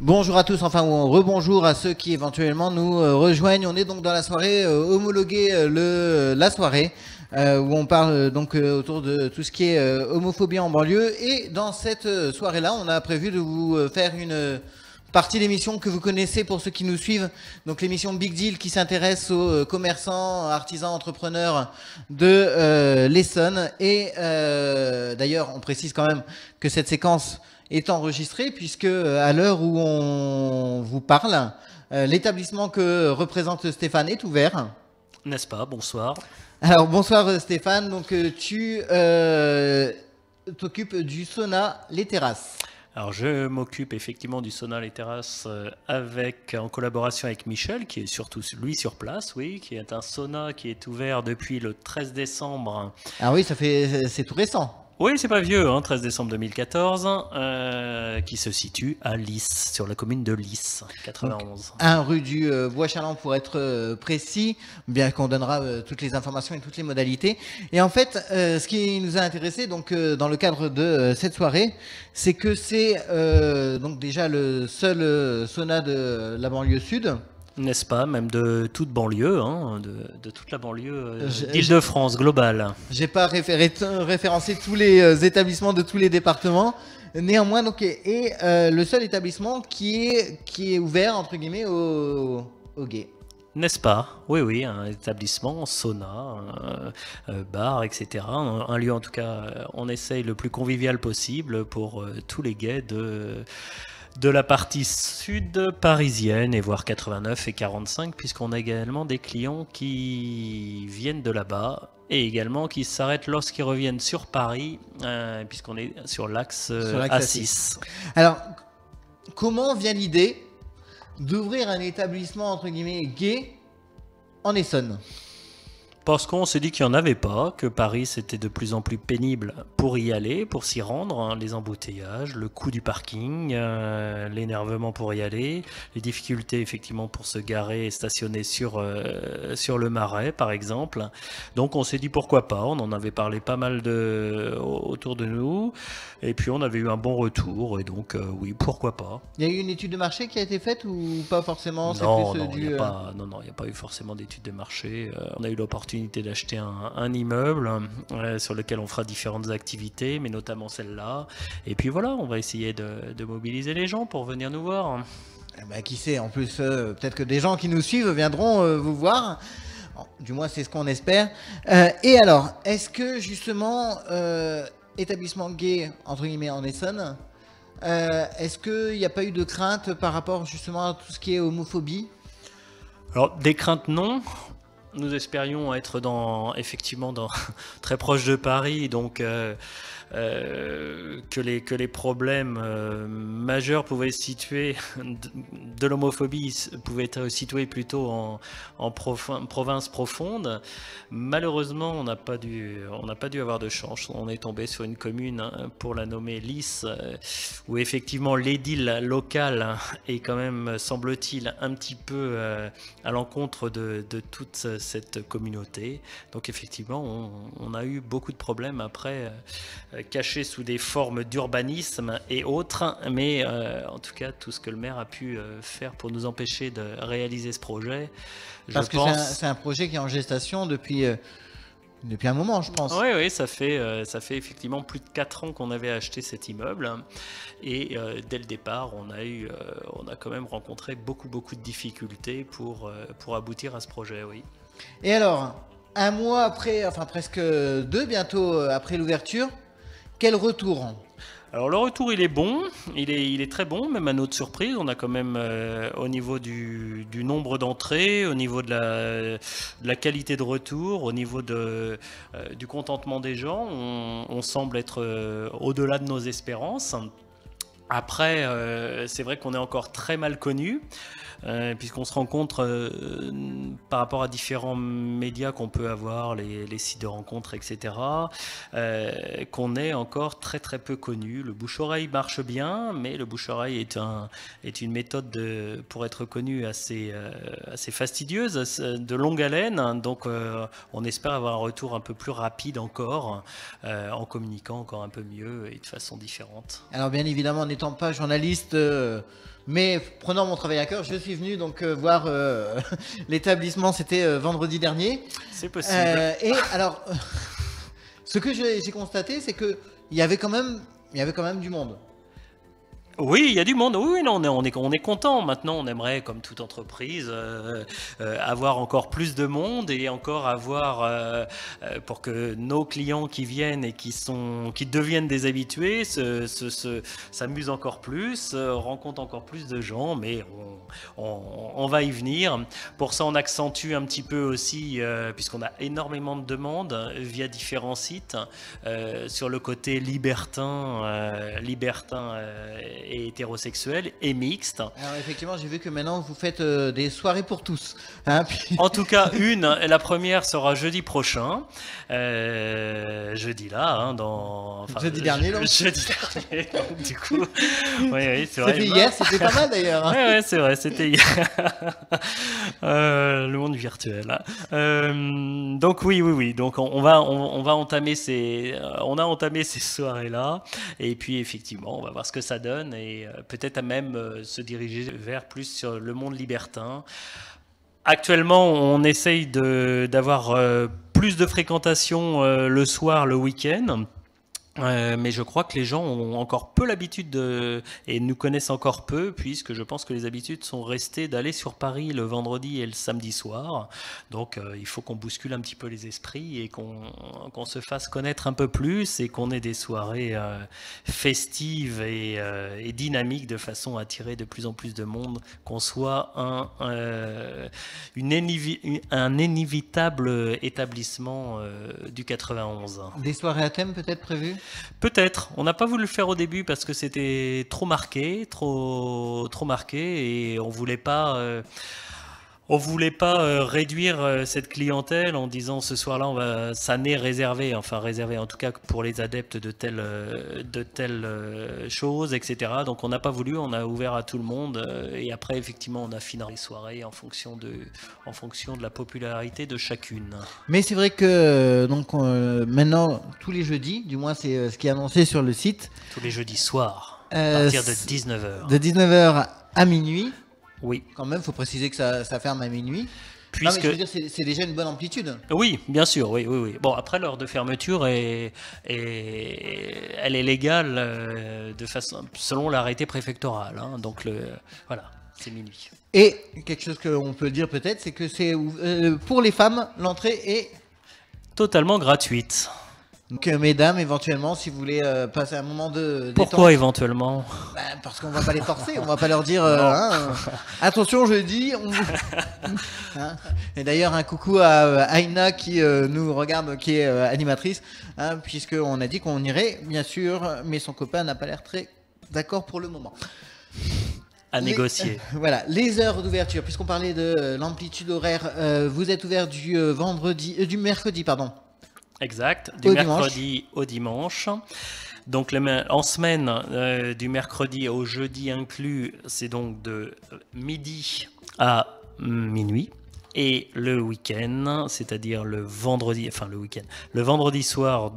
Bonjour à tous, enfin ou rebonjour à ceux qui éventuellement nous rejoignent. On est donc dans la soirée homologuée, la soirée où on parle donc autour de tout ce qui est homophobie en banlieue. Et dans cette soirée-là, on a prévu de vous faire une partie d'émission que vous connaissez pour ceux qui nous suivent. Donc l'émission Big Deal qui s'intéresse aux commerçants, artisans, entrepreneurs de l'Essonne. Et d'ailleurs, on précise quand même que cette séquence est enregistré puisque à l'heure où on vous parle, l'établissement que représente Stéphane est ouvert. N'est-ce pas? Bonsoir. Alors bonsoir Stéphane, donc tu t'occupes du sauna Les Terrasses. Alors je m'occupe effectivement du sauna Les Terrasses en collaboration avec Michel, qui est surtout lui sur place, oui, qui est un sauna qui est ouvert depuis le 13 décembre. Ah oui, c'est tout récent. Oui, c'est pas vieux, hein, 13 décembre 2014, qui se situe à Lys, sur la commune de Lys, 91. Donc, 1 rue du Bois-Chaland pour être précis, bien qu'on donnera toutes les informations et toutes les modalités. Et en fait, ce qui nous a intéressé donc dans le cadre de cette soirée, c'est que c'est donc déjà le seul sauna de la banlieue sud. N'est-ce pas? Même de toute banlieue, hein, de toute la banlieue d'Île-de-France globale. J'ai pas référencé tous les établissements de tous les départements. Néanmoins, donc, le seul établissement qui est ouvert entre guillemets aux gays. N'est-ce pas? Oui, oui, un établissement, sauna, bar, etc. Un lieu, en tout cas, on essaye le plus convivial possible pour tous les gays de la partie sud parisienne, et voire 89 et 45, puisqu'on a également des clients qui viennent de là-bas, et également qui s'arrêtent lorsqu'ils reviennent sur Paris, puisqu'on est sur l'axe A6. Alors, comment vient l'idée d'ouvrir un établissement entre guillemets gay en Essonne? Parce qu'on s'est dit qu'il n'y en avait pas, que Paris c'était de plus en plus pénible pour y aller, pour s'y rendre, hein, les embouteillages, le coût du parking, l'énervement pour y aller, les difficultés effectivement pour se garer et stationner sur le Marais par exemple. Donc on s'est dit pourquoi pas, on en avait parlé pas mal autour de nous, et puis on avait eu un bon retour, et donc oui, pourquoi pas. Il y a eu une étude de marché qui a été faite ou pas forcément? Non, il n'y a pas eu forcément d'étude de marché. On a eu l'opportunité d'acheter un immeuble sur lequel on fera différentes activités, mais notamment celle-là. Et puis voilà, on va essayer de mobiliser les gens pour venir nous voir. Bah, qui sait, en plus, peut-être que des gens qui nous suivent viendront vous voir. Bon, du moins, c'est ce qu'on espère. Et alors, est-ce que justement, établissement gay, entre guillemets, en Essonne, est-ce qu'il n'y a pas eu de crainte par rapport justement à tout ce qui est homophobie? Alors, des craintes, non. Nous espérions être effectivement très proche de Paris, donc que les problèmes majeurs pouvaient se situer de l'homophobie pouvaient être situés plutôt en province profonde. Malheureusement, on n'a pas dû avoir de chance. On est tombé sur une commune, hein, pour la nommer Lys, où effectivement l'édile local est quand même, semble-t-il, un petit peu à l'encontre de toute cette communauté. Donc effectivement, on a eu beaucoup de problèmes après, cachés sous des formes d'urbanisme et autres, mais en tout cas, tout ce que le maire a pu faire pour nous empêcher de réaliser ce projet, parce que c'est un projet qui est en gestation depuis un moment, je pense. Oui, oui, ça fait effectivement plus de 4 ans qu'on avait acheté cet immeuble, et dès le départ, on a quand même rencontré beaucoup de difficultés pour aboutir à ce projet, oui. Et alors, un mois après, enfin presque 2 bientôt après l'ouverture, quel retour? Alors le retour, il est bon, il est très bon, même à notre surprise. On a quand même, au niveau du nombre d'entrées, au niveau de la qualité de retour, au niveau du contentement des gens, on semble être au-delà de nos espérances. Après, c'est vrai qu'on est encore très mal connu, puisqu'on se rencontre par rapport à différents médias qu'on peut avoir, les sites de rencontres, etc., qu'on est encore très peu connu. Le bouche-oreille marche bien, mais le bouche-oreille est une méthode pour être connu assez fastidieuse, de longue haleine. Donc on espère avoir un retour un peu plus rapide encore, en communiquant encore un peu mieux et de façon différente. Alors bien évidemment, on est n'étant pas journaliste, mais prenant mon travail à cœur, je suis venu donc voir l'établissement. C'était vendredi dernier. C'est possible. Et alors, ce que j'ai constaté, c'est que il y avait quand même du monde. Oui, il y a du monde. Oui, non, on est content. Maintenant, on aimerait, comme toute entreprise, avoir encore plus de monde et encore avoir pour que nos clients qui viennent et qui deviennent des habitués s'amusent encore plus, rencontrent encore plus de gens. Mais on va y venir. Pour ça, on accentue un petit peu aussi, puisqu'on a énormément de demandes via différents sites sur le côté libertin et hétérosexuel et mixte. Alors effectivement, j'ai vu que maintenant vous faites des soirées pour tous. Hein, En tout cas, la première sera jeudi prochain. Jeudi là, hein, jeudi dernier, donc. Jeudi dernier, donc, du coup. Oui, c'est vrai. C'était hier, c'était pas mal d'ailleurs. Hein. Oui, c'est vrai, c'était hier. Le monde virtuel. Hein. Donc oui. Donc on va entamer on a entamé ces soirées-là. Et puis effectivement, on va voir ce que ça donne. Et peut-être à même se diriger vers plus sur le monde libertin. Actuellement, on essaye d'avoir plus de fréquentation le soir, le week-end. Mais je crois que les gens ont encore peu l'habitude et nous connaissent encore peu, puisque je pense que les habitudes sont restées d'aller sur Paris le vendredi et le samedi soir. Donc il faut qu'on bouscule un petit peu les esprits et qu'on se fasse connaître un peu plus et qu'on ait des soirées festives et dynamiques de façon à attirer de plus en plus de monde, qu'on soit un inévitable établissement du 91. Des soirées à thème peut-être prévues ? Peut-être. On n'a pas voulu le faire au début parce que c'était trop marqué et on voulait pas réduire cette clientèle en disant ce soir-là ça n'est réservé en tout cas pour les adeptes de telle chose, etc. Donc on n'a pas voulu, on a ouvert à tout le monde et après effectivement on affinera les soirées en fonction de la popularité de chacune. Mais c'est vrai que maintenant tous les jeudis, du moins c'est ce qui est annoncé sur le site. Tous les jeudis soirs, à partir de 19h. De 19h à minuit. Oui. Quand même, il faut préciser que ça ferme à minuit. Puisque... Non, mais je veux dire, c'est déjà une bonne amplitude. Oui, bien sûr, oui. Bon, après, l'heure de fermeture elle est légale selon l'arrêté préfectoral. Hein, donc, voilà, c'est minuit. Et quelque chose qu'on peut dire peut-être, c'est que c'est pour les femmes, l'entrée est totalement gratuite. Donc mesdames, éventuellement, si vous voulez passer un moment de détente. Pourquoi éventuellement ? Parce qu'on va pas les forcer, on va pas leur dire attention, je dis. Hein. Et d'ailleurs, un coucou à Aïna qui nous regarde, qui est animatrice, hein, puisqu'on a dit qu'on irait, bien sûr, mais son copain n'a pas l'air très d'accord pour le moment. À négocier. Voilà, les heures d'ouverture, puisqu'on parlait de l'amplitude horaire, vous êtes ouvert du mercredi, pardon. Exact, du mercredi au dimanche. Donc en semaine, du mercredi au jeudi inclus, c'est donc de midi à minuit. Et le week-end, c'est-à-dire le vendredi soir,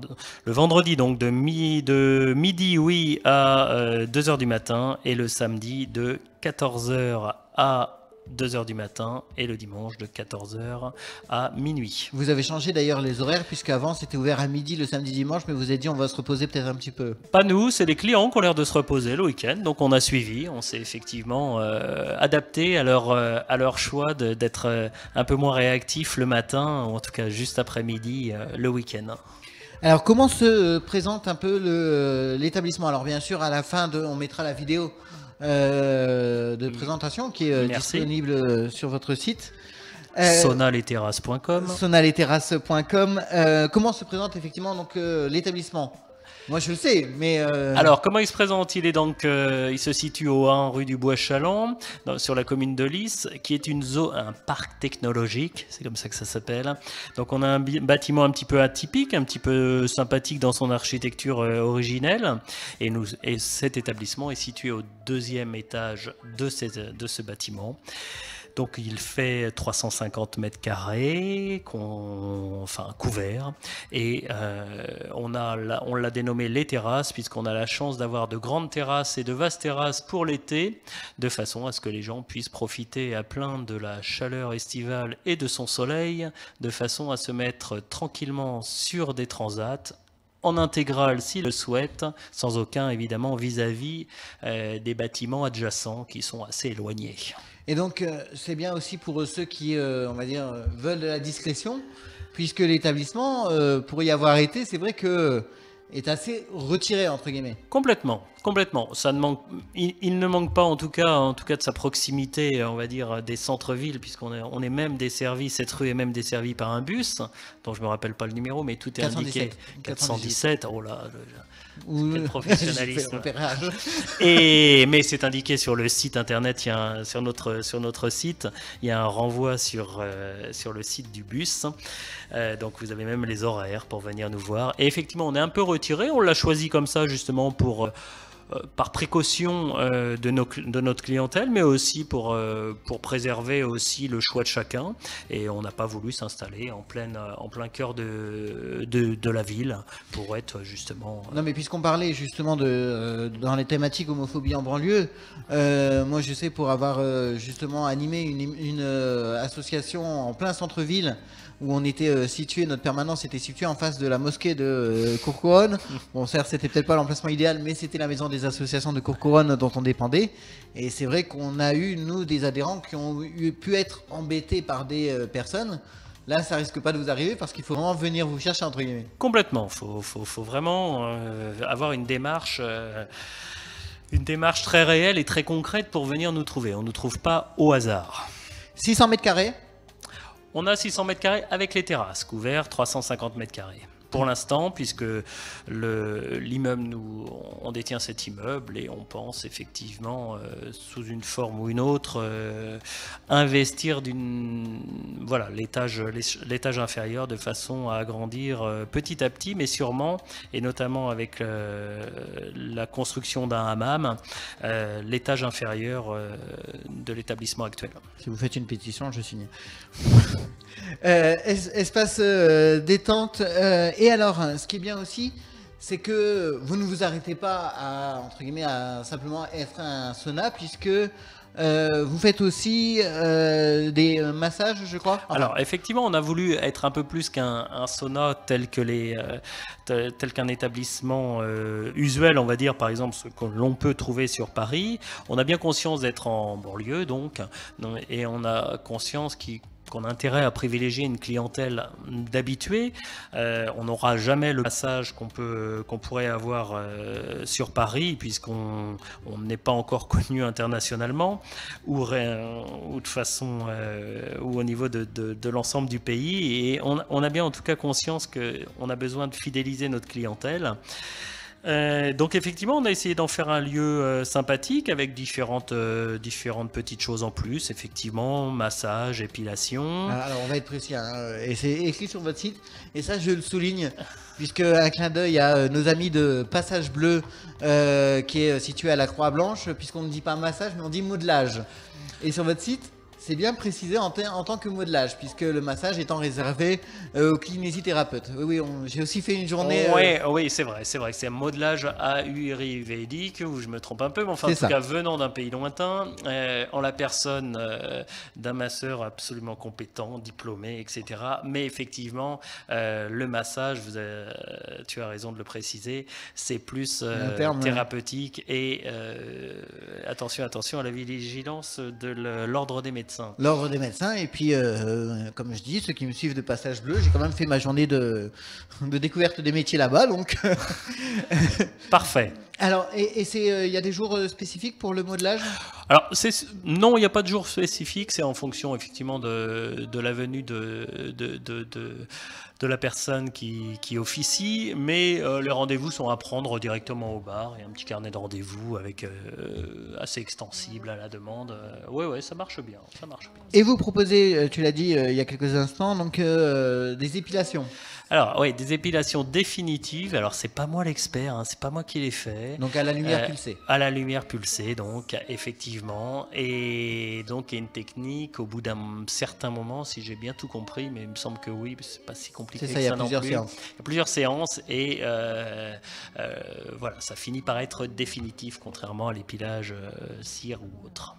le vendredi donc de midi à 2h du matin et le samedi de 14h à 2h du matin et le dimanche de 14h à minuit. Vous avez changé d'ailleurs les horaires puisqu'avant c'était ouvert à midi le samedi dimanche, mais vous avez dit on va se reposer peut-être un petit peu. Pas nous, c'est les clients qui ont l'air de se reposer le week-end, donc on a suivi, on s'est effectivement adapté à leur choix d'être un peu moins réactif le matin, ou en tout cas juste après-midi le week-end. Alors comment se présente un peu l'établissement? Alors bien sûr à la fin on mettra la vidéo de présentation qui est disponible sur votre site. Sonaleterrasse.com. Sonaleterrasse.com. Comment se présente effectivement donc l'établissement? Moi je le sais, mais alors comment il se présente? Il est donc, il se situe au 1 rue du Bois-Chaland, sur la commune de Lys, qui est un parc technologique, c'est comme ça que ça s'appelle. Donc on a un bâtiment un petit peu atypique, un petit peu sympathique dans son architecture originelle, et cet établissement est situé au 2e étage de ce bâtiment. Donc il fait 350 mètres carrés, enfin couvert, et on l'a dénommé les terrasses, puisqu'on a la chance d'avoir de grandes terrasses et de vastes terrasses pour l'été, de façon à ce que les gens puissent profiter à plein de la chaleur estivale et de son soleil, de façon à se mettre tranquillement sur des transats, en intégrale s'ils le souhaitent, sans aucun évidemment vis-à-vis des bâtiments adjacents qui sont assez éloignés. Et donc c'est bien aussi pour ceux qui, on va dire, veulent de la discrétion, puisque l'établissement, pour y avoir été, c'est vrai que est assez retiré entre guillemets. Complètement, complètement. Ça ne manque, il ne manque pas en tout cas de sa proximité, on va dire, des centres-villes, puisqu'on est même desservi, cette rue est même desservie par un bus, dont je me rappelle pas le numéro, mais tout est 417. indiqué. 417. Oh là, quel J'ai professionnalisme. fait repérage. Mais c'est indiqué sur le site internet, sur notre site, il y a un renvoi sur le site du bus. Donc vous avez même les horaires pour venir nous voir. Et effectivement, on est un peu retiré, on l'a choisi comme ça justement par précaution de notre clientèle, mais aussi pour préserver aussi le choix de chacun. Et on n'a pas voulu s'installer en plein cœur de la ville pour être justement... Non mais puisqu'on parlait justement dans les thématiques homophobie en banlieue, moi je sais pour avoir justement animé une association en plein centre-ville, où on était situé, notre permanence était située en face de la mosquée de Courcouronnes. Bon, certes, c'était peut-être pas l'emplacement idéal, mais c'était la maison des associations de Courcouronnes dont on dépendait. Et c'est vrai qu'on a eu, nous, des adhérents qui ont pu être embêtés par des personnes. Là, ça risque pas de vous arriver parce qu'il faut vraiment venir vous chercher, entre guillemets. Complètement. Faut vraiment avoir une démarche très réelle et très concrète pour venir nous trouver. On ne nous trouve pas au hasard. 600 mètres carrés. On a 600 mètres carrés avec les terrasses, couverts 350 mètres carrés. Pour l'instant, puisque l'immeuble, on détient cet immeuble et on pense effectivement, sous une forme ou une autre, investir l'étage inférieur de façon à agrandir petit à petit, mais sûrement, et notamment avec la construction d'un hammam, l'étage inférieur de l'établissement actuel. Si vous faites une pétition, je signe. Espace détente. Et alors, ce qui est bien aussi, c'est que vous ne vous arrêtez pas entre guillemets, à simplement être un sauna, puisque vous faites aussi des massages, je crois. Enfin, alors, effectivement, on a voulu être un peu plus qu'un sauna tel qu'un établissement usuel, on va dire, par exemple, ce que l'on peut trouver sur Paris. On a bien conscience d'être en banlieue, donc, et on a conscience qu'on a intérêt à privilégier une clientèle d'habitués. On n'aura jamais le massage qu'on pourrait avoir sur Paris, puisqu'on n'est pas encore connu internationalement, ou de façon, ou au niveau de l'ensemble du pays. Et on a bien en tout cas conscience qu'on a besoin de fidéliser notre clientèle. Donc effectivement, on a essayé d'en faire un lieu sympathique avec différentes petites choses en plus. Effectivement, massage, épilation. Alors on va être précis, hein, et c'est écrit sur votre site. Et ça, je le souligne, puisque un clin d'œil à nos amis de Passage Bleu, qui est situé à la Croix-Blanche, puisqu'on ne dit pas massage, mais on dit modelage. Et sur votre site, c'est bien précisé en tant que modelage, puisque le massage étant réservé aux kinésithérapeutes. Oui, j'ai aussi fait une journée... Oui, c'est vrai que c'est un modelage ayurvédique, où je me trompe un peu, mais enfin, en tout cas, venant d'un pays lointain, en la personne d'un masseur absolument compétent, diplômé, etc. Mais effectivement, le massage, tu as raison de le préciser, c'est plus thérapeutique et attention à la vigilance de l'ordre des médecins. L'ordre des médecins, et puis comme je dis, ceux qui me suivent de Passage Bleu, j'ai quand même fait ma journée de découverte des métiers là-bas, donc... Parfait. Alors, il y a des jours spécifiques pour le modelage? Alors, non, il n'y a pas de jour spécifique, c'est en fonction effectivement de la venue de la personne qui officie, mais les rendez-vous sont à prendre directement au bar. Il y a un petit carnet de rendez-vous assez extensible à la demande. Ouais, ça marche bien, Et vous proposez, tu l'as dit il y a quelques instants, donc des épilations. Alors oui, des épilations définitives. Alors c'est pas moi l'expert, hein, c'est pas moi qui les fais. fait. Donc à la lumière pulsée. À la lumière pulsée, donc effectivement. Et donc il y a une technique au bout d'un certain moment, si j'ai bien tout compris, mais il me semble que oui, c'est pas si compliqué que ça, il y a non plusieurs plus. séances. Il y a plusieurs séances et voilà, ça finit par être définitif, contrairement à l'épilage cire ou autre.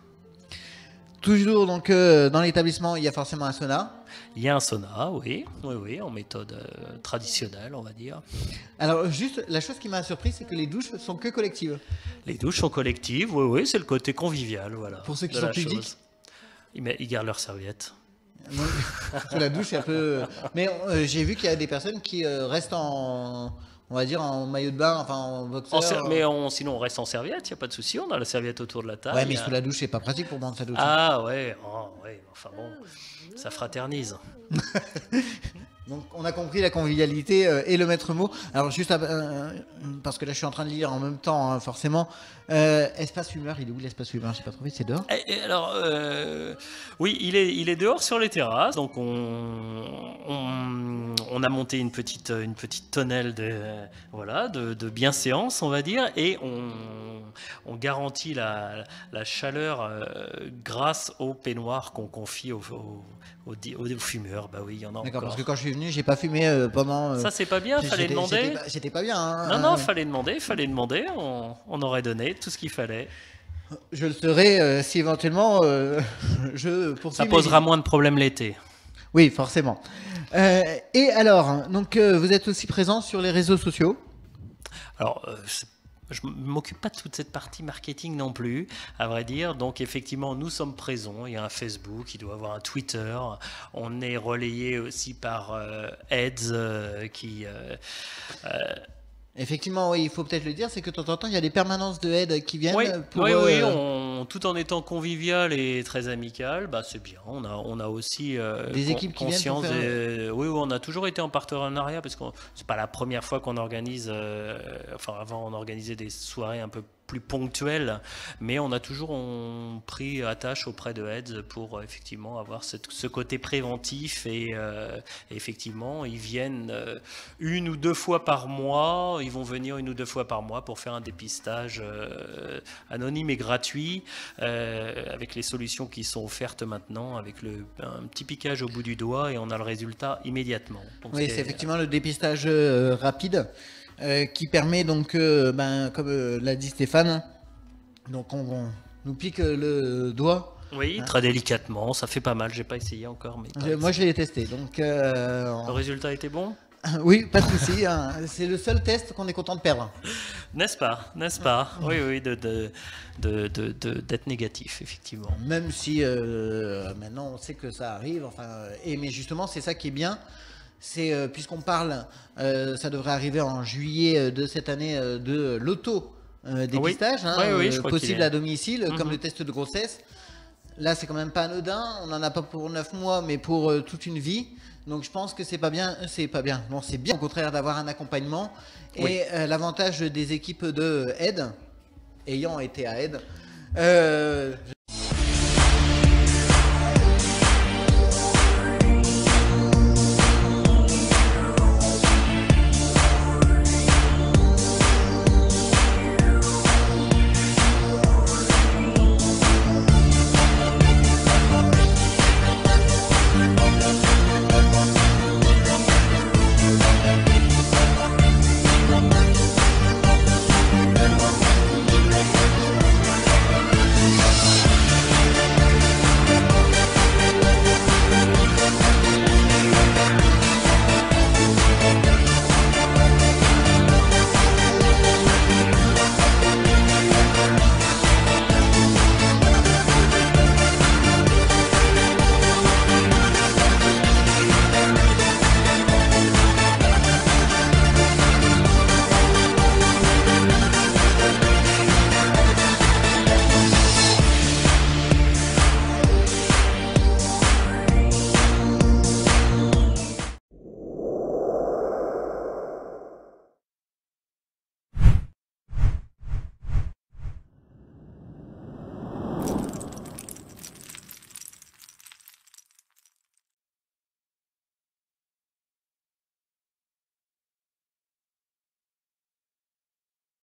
Toujours donc dans l'établissement, il y a forcément un sauna. Il y a un sauna, oui, en méthode traditionnelle, on va dire. Alors juste, la chose qui m'a surpris, c'est que les douches sont que collectives. Les douches sont collectives, oui, c'est le côté convivial, voilà. Pour ceux qui de sont la pudiques. chose. Ils gardent leurs serviettes. La douche est un peu. Mais j'ai vu qu'il y a des personnes qui restent en, on va dire, en maillot de bain, enfin en boxeur. Sinon on reste en serviette, il n'y a pas de souci, on a la serviette autour de la table. Ouais, mais sous la douche, c'est pas pratique pour prendre sa douche. Ah ouais, enfin bon, ça fraternise. Donc on a compris la convivialité et le maître mot. Alors juste parce que là je suis en train de lire en même temps, hein, forcément. Espace fumeur, il est où l'espace fumeur? J'ai pas trouvé, c'est dehors. Et alors oui, il est dehors sur les terrasses. Donc on a monté une petite tonnelle de bienséance, on va dire, et on garantit la chaleur grâce au peignoir qu'on confie aux fumeurs. Bah oui, il y en a encore. D'accord, parce que quand je suis venu, j'ai pas fumé pendant. Ça c'est pas bien, fallait demander. J'étais pas bien. Hein, non, fallait demander. On aurait donné tout ce qu'il fallait. Je le serai si éventuellement je poursuis. Ça posera moins de problèmes l'été. Oui, forcément. Et alors, donc vous êtes aussi présent sur les réseaux sociaux? Alors, je ne m'occupe pas de toute cette partie marketing non plus, à vrai dire. Donc effectivement, nous sommes présents. Il y a un Facebook, il doit y avoir un Twitter. On est relayé aussi par Heads qui... Effectivement, oui, il faut peut-être le dire, c'est que de temps en temps, il y a des permanences de aide qui viennent. Oui, pour, tout en étant convivial et très amical, bah, c'est bien. On a aussi des équipes qui conscience. Viennent oui, on a toujours été en partenariat parce que c'est pas la première fois qu'on organise. Enfin, avant, on organisait des soirées un peu plus ponctuelles, mais on a toujours pris attache auprès de Heads pour effectivement avoir ce côté préventif et effectivement, ils viennent une ou deux fois par mois. Ils vont venir une ou deux fois par mois pour faire un dépistage anonyme et gratuit avec les solutions qui sont offertes maintenant, avec un petit piquage au bout du doigt et on a le résultat immédiatement. Donc oui, c'est effectivement le dépistage rapide qui permet donc, comme l'a dit Stéphane, donc on nous pique le doigt. Oui, très délicatement, ça fait pas mal, j'ai pas essayé encore. Mais moi je l'ai testé. Donc, le résultat était bon? Oui, pas de souci. Hein. C'est le seul test qu'on est content de perdre. N'est-ce pas? Oui, d'être négatif, effectivement. Même si maintenant on sait que ça arrive. Enfin, mais justement, c'est ça qui est bien. C'est puisqu'on parle, ça devrait arriver en juillet de cette année de l'auto-dépistage, possible à domicile, comme le test de grossesse. Là, c'est quand même pas anodin. On n'en a pas pour 9 mois, mais pour toute une vie. Donc, je pense que c'est pas bien. Bon, c'est bien au contraire d'avoir un accompagnement. Et l'avantage des équipes de aide, ayant été à aide,